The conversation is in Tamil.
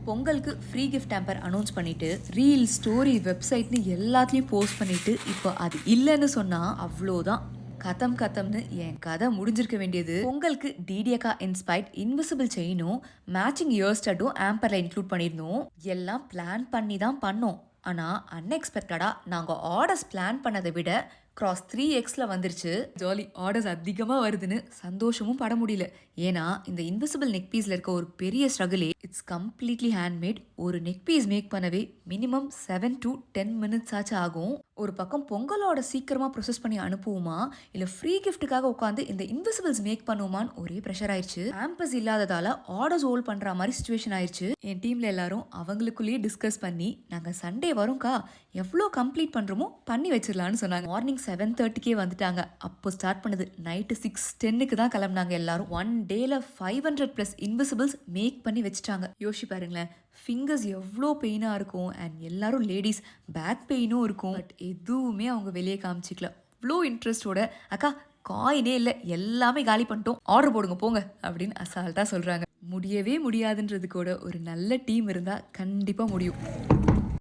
பொங்கலுக்கு ஃப்ரீ கிஃப்ட் டேம்பர் அனௌன்ஸ் பண்ணிட்டு ரீல் ஸ்டோரி வெப்சைட்னு எல்லாத்துலயும் போஸ்ட் பண்ணிட்டு இப்போ அது இல்லைன்னு சொன்னா அவ்வளோதான். கதம்னு என் கதை முடிஞ்சிருக்க வேண்டியது. பொங்கலுக்கு டிடியக்கா இன்ஸ்பைர்ட் இன்விசிபிள் செயினும் மேட்சிங் இயர் ஸ்டட்டும் ஆம்பர்ல இன்க்ளூட் பண்ணியிருந்தோம். எல்லாம் பிளான் பண்ணி தான் பண்ணோம். ஆனால் அன்எக்ஸ்பெக்டடா நாங்கள் ஆர்டர்ஸ் பிளான் பண்ணதை விட கிராஸ் 3x வந்துருச்சு. ஜாலி, ஆர்டர்ஸ் அதிகமாக வருதுன்னு சந்தோஷமும் பட முடியல. ஏன்னா இந்த இன்விசிபிள் நெக் பீஸில் இருக்க ஒரு பெரிய ஸ்ட்ரகிளே இட்ஸ் கம்ப்ளீட்லி ஹேண்ட்மேட். ஒரு நெக் பீஸ் மேக் பண்ணவே மினிமம் 7 to 10 minutes ஆச்சு ஆகும். ஒரு பக்கம் பொங்கலோட சீக்கிரமாக ப்ரொசஸ் பண்ணி அனுப்புவோமா இல்லை ஃப்ரீ கிஃப்ட்டுக்காக உட்காந்து இந்த இன்விசிபிள்ஸ் மேக் பண்ணுவோமான்னு ஒரே ப்ரெஷர் ஆயிடுச்சு. ஆம்பஸ் இல்லாததால ஆர்டர்ஸ் ஹோல்ட் பண்ணுற மாதிரி சுச்சுவேஷன் ஆயிடுச்சு. என் டீமில் எல்லாரும் அவங்களுக்குள்ளேயே டிஸ்கஸ் பண்ணி நாங்கள் சண்டே வரும்க்கா எவ்வளோ கம்ப்ளீட் பண்ணுறோமோ பண்ணி வச்சிடலான்னு சொன்னாங்க. மார்னிங் 7:30 வந்துட்டாங்க. அப்போ ஸ்டார்ட் பண்ணது நைட்டு 6:10 தான் கிளம்புனாங்க எல்லாரும். 1 டேல 500+ இன்விசிபிள்ஸ் மேக் பண்ணி வச்சுட்டாங்க. யோசிச்சு பாருங்களேன், ஃபிங்கர்ஸ் எவ்வளோ பெயினாக இருக்கும். அண்ட் எல்லாரும் லேடிஸ், பேக் பெயினும் இருக்கும். பட் எதுவுமே அவங்க வெளியே காமிச்சிக்கல. அவ்வளோ இன்ட்ரெஸ்டோட அக்கா காயினே இல்லை, எல்லாமே காலி பண்ணிட்டோம், ஆர்டர் போடுங்க போங்க அப்படின்னு அசால்ட்டாக சொல்கிறாங்க. முடியவே முடியாதுன்றது கூட ஒரு நல்ல டீம் இருந்தால் கண்டிப்பாக முடியும்.